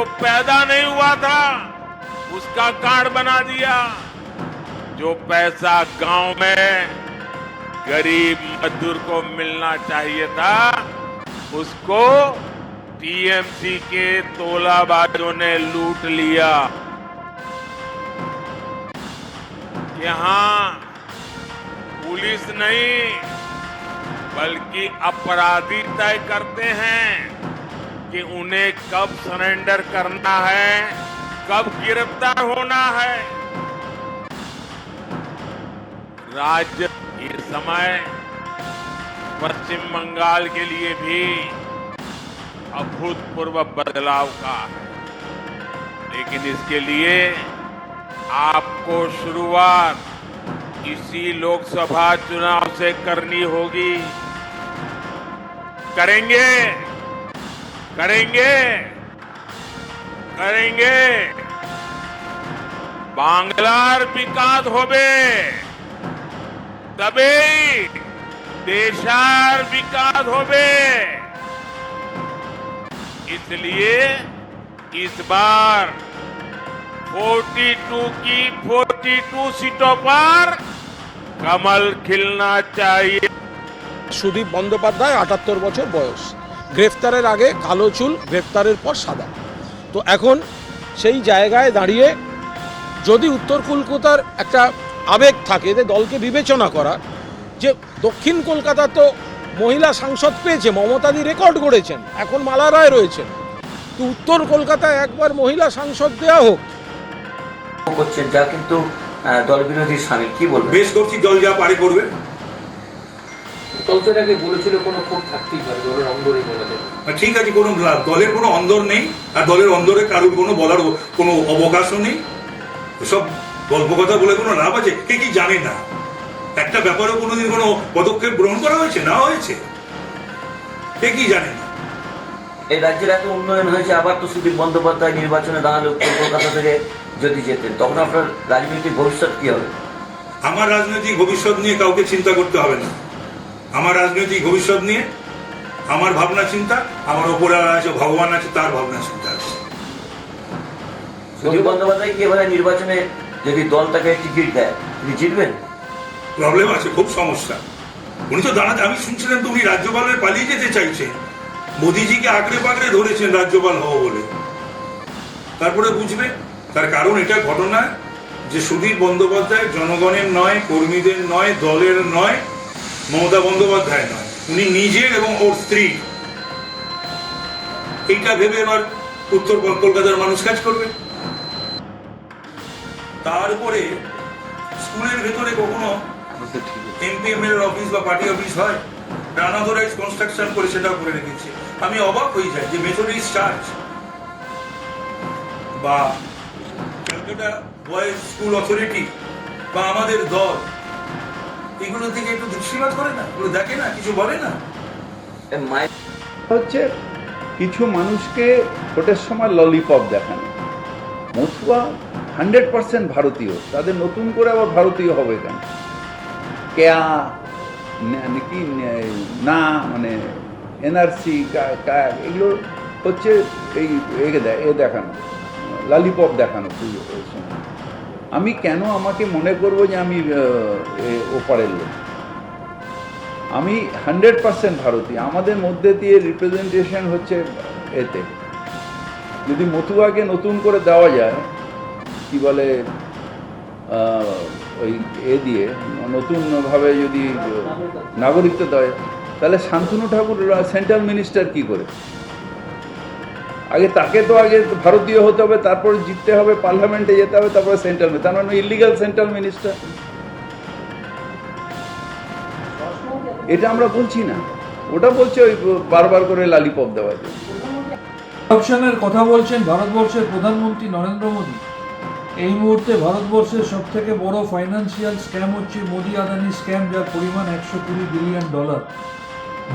जो पैदा नहीं हुआ था उसका कार्ड बना दिया, जो पैसा गांव में गरीब मजदूर को मिलना चाहिए था उसको टीएमसी के तोलाबाजों ने लूट लिया। यहाँ पुलिस नहीं बल्कि अपराधी तय करते हैं कि उन्हें कब सरेंडर करना है, कब गिरफ्तार होना है। राज्य इस समय पश्चिम बंगाल के लिए भी अभूतपूर्व बदलाव का है, लेकिन इसके लिए आपको शुरुआत इसी लोकसभा चुनाव से करनी होगी। करेंगे करेंगे करेंगे। बांग्लार विकास होबे तबे देशार विकास होबे। इसलिए इस बार 42 की 42 सीटों पर कमल खिलना चाहिए। সুদীপ বন্দ্যোপাধ্যায় ৭৮ বছর বয়স, গ্রেফতারের আগে কালো চুল, গ্রেফতারের পর সাদা। তো এখন সেই জায়গায় দাঁড়িয়ে যদি উত্তর কলকাতার একটা আবেগ থাকে যে দলকে বিবেচনা করা, যে দক্ষিণ কলকাতা তো মহিলা সাংসদ পেয়েছে, মমতাদি রেকর্ড গড়েছেন, এখন মালা রায় রয়েছেন, তো উত্তর কলকাতায় একবার মহিলা সাংসদ দেওয়া হোক। করছেন যা কিন্তু দল বিরোধীর সামিল, কি বলবেন? বেশ করছি, দল যা পারে করবে। দলটাকে বলেছিল কোনো খুব থাকতেই পারে, দলের অন্দরই বলা যায়। ঠিক আছে, কোনো দলের কোনো অন্দর নেই, আর দলের অন্দরে কারোর কোনো বলার কোনো অবকাশও নেই। সব গল্প কথা বলে কোনো লাভ আছে? কে কি জানে না একটা ব্যাপারে কোনোদিন কোনো পদক্ষেপ গ্রহণ করা হয়েছে না হয়েছে, কে কি জানে না। এই রাজ্যের এত উন্নয়ন হয়েছে, আবার তো সুদীপ বন্দ্যোপাধ্যায় নির্বাচনে দাঁড়ালে উত্তর কলকাতা থেকে যদি যেতেন, তখন আপনার রাজনৈতিক ভবিষ্যৎ কি হবে? আমার রাজনৈতিক ভবিষ্যৎ নিয়ে কাউকে চিন্তা করতে হবে না। আমার রাজনৈতিক ভবিষ্যৎ নিয়ে আমার ভাবনা চিন্তা, আমার ওপরে আছে ভগবান আছে, তার ভাবনা চিন্তা আছে। সুদীপ বন্দ্যোপাধ্যায় কি এবারে নির্বাচনে যদি দল তাকে টিকিট দেয় তিনি জিতবেন? প্রবলেম আছে, খুব সমস্যা। উনি তো দাঁড়াতে, আমি শুনছিলাম তো উনি রাজ্যপালের পালিয়ে যেতে চাইছেন, মোদিজিকে আঁকড়ে পাকড়ে ধরেছেন রাজ্যপাল হব বলে। তারপরে বুঝবে তার কারণ এটা ঘটনা যে সুদীপ বন্দ্যোপাধ্যায় জনগণের নয়, কর্মীদের নয়, দলের নয়, মমতা বন্দ্যোপাধ্যায় নয়, উনি নিজের এবং ওর স্ত্রী। এইটা ভেবে এবার উত্তর কলকাতার মানুষ কাজ করবে। তারপরে স্কুলের ভেতরে কখনো এমপি এমএলএ অফিস বা পার্টি অফিস হয়, আনঅথরাইজড কনস্ট্রাকশন করে সেটাও করে রেখেছে। আমি অবাক হয়ে যাই যে মেথডিস্ট চার্চ বা ক্যালকাটা বয়েজ স্কুল অথরিটি বা আমাদের দল এগুলো থেকে একটু দৃষ্টিপাত করে না, এগুলো দেখে না, কিছু বলে না। হচ্ছে কিছু মানুষকে ভোটের সময় ললিপপ দেখানো। মথুয়া 100% ভারতীয়, তাদের নতুন করে আবার ভারতীয় হবে কেন? কেয়া নাকি না, মানে এনআরসি এগুলো হচ্ছে এই এ দেখানো, ললিপপ দেখানো পুজো সময়। আমি কেন আমাকে মনে করবো যে আমি ওপারের লোক? আমি 100% ভারতীয়। আমাদের মধ্যে দিয়ে রিপ্রেজেন্টেশন হচ্ছে এতে। যদি মথুয়াকে নতুন করে দেওয়া যায়, কি বলে ওই দিয়ে নতুনভাবে যদি নাগরিকত্ব দেয়, তাহলে শান্তনু ঠাকুর সেন্ট্রাল মিনিস্টার কি করে? আগে তাকে তো আগে ভারতীয় হতে হবে, তারপরে জিততে হবে, পার্লামেন্টে যেতে হবে, তারপরে সেন্ট্রাল, তার মানে ইলিগাল সেন্ট্রাল মিনিস্টার। এটা আমরা বলছি না, ওটা বলছে ওই বারবার করে লালিপপ দেওয়া যায়। অপশনের কথা বলছেন ভারতবর্ষের প্রধানমন্ত্রী নরেন্দ্র মোদী। এই মুহূর্তে ভারতবর্ষের সব থেকে বড় ফাইন্যান্সিয়াল স্ক্যাম হচ্ছে মোদি আদানি স্ক্যাম, যার পরিমাণ $120 বিলিয়ন।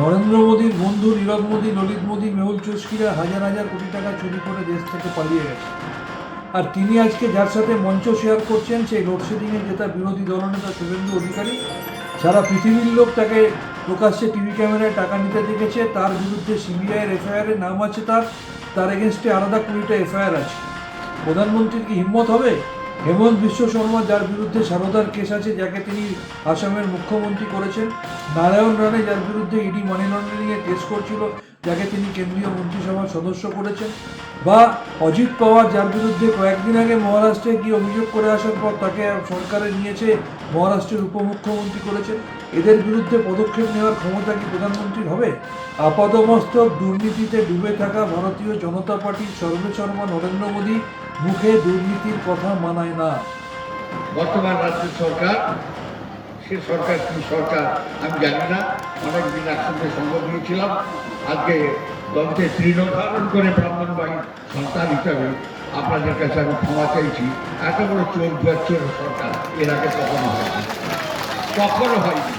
নরেন্দ্র মোদীর বন্ধু নীরব মোদী, ললিত মোদী, মেহুল চোস্কিরা হাজার হাজার কোটি টাকা চুরি করে দেশ থেকে পালিয়ে গেছে। আর তিনি আজকে যার সাথে মঞ্চ শেয়ার করছেন, সেই লোডশেডিংয়ে জেতা বিরোধী দলনেতা শুভেন্দু অধিকারী, সারা পৃথিবীর লোক তাকে প্রকাশ্যে টিভি ক্যামেরায় টাকা নিতে দেখেছে। তার বিরুদ্ধে সিবিআইয়ের এফআইআর নাম আছে তার, তার এগেনস্টে আলাদা 20টা এফআইআর আছে। প্রধানমন্ত্রীর কি হিম্মত হবে? হেমন্ত বিশ্ব শর্মা, যার বিরুদ্ধে সারদার কেস আছে, যাকে তিনি আসামের মুখ্যমন্ত্রী করেছেন, নারায়ণ রানে, যার বিরুদ্ধে ইডি মানি লন্ডারিংয়ের কেস করছিল, যাকে তিনি কেন্দ্রীয় মন্ত্রিসভার সদস্য করেছেন, বা অজিত পাওয়ার, যার বিরুদ্ধে কয়েকদিন আগে মহারাষ্ট্রে গিয়ে অভিযোগ করে আসার পর তাকে সরকারে নিয়েছে, মহারাষ্ট্রের উপমুখ্যমন্ত্রী করেছেন। এদের বিরুদ্ধে পদক্ষেপ নেওয়ার ক্ষমতা কি প্রধানমন্ত্রীর হবে? আপাদমস্তক দুর্নীতিতে ডুবে থাকা ভারতীয় জনতা পার্টির সর্বেসর্বা নরেন্দ্র মোদী মুখে দুর্নীতির কথা মানায় না। বর্তমান রাজ্য সরকার, সে সরকার কি সরকার আমি জানি না। অনেকদিন একসঙ্গে সঙ্গ নিয়েছিলাম। আজকে দলকে তৃণধারণ করে ব্রাহ্মণবাড়ির সন্তান হিসাবে আপনাদের কাছে আমি ক্ষমা চাইছি। এত বড় চোর সরকার এর আগে কখনো হয়নি, কখনো হয়নি,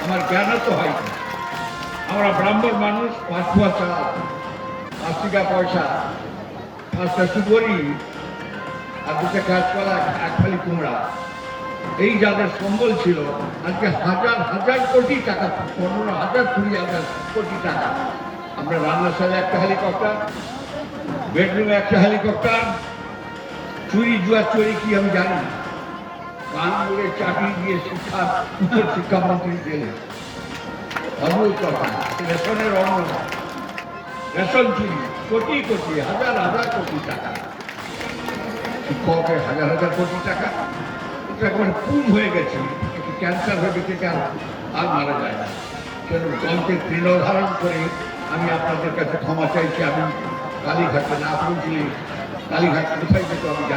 আমার জ্ঞানও তো হয়নি। আমরা ব্রাহ্মণ মানুষ, 5 পোয়া চাল, 5 টাকা পয়সা, 5টা সুপরি আর 2টা কাঁচকলা, 1 ফালি কুমড়া, এই যাদের সম্বল ছিল, আজকে হাজার হাজার কোটি টাকা, 15,000 20,000 কোটি টাকা। আমরা রান্নাশালে একটা হেলিকপ্টার, বেডরুমে একটা হেলিকপ্টার, চুরি জুয়া চুরি কি আমি জানি না। কানপুরে চাকরি দিয়ে উচ্চ শিক্ষামন্ত্রী গেলেন, অমূল কথা, রেশনের অন্ন, রেশন চুরি, কোটি কোটি, হাজার হাজার কোটি টাকা, শিক্ষকের হাজার হাজার কোটি টাকা। এটা একবার পুল হয়ে গেছে, একটু ক্যান্সার হয়ে গেছে, আর মারা যায় না। কেন দলকে তৃণধারণ করে আমি আপনাদের কাছে ক্ষমা চাইছি। আমি কালীঘাটে না পৌঁছলে, কালীঘাট কোথায় যেত আমি জানি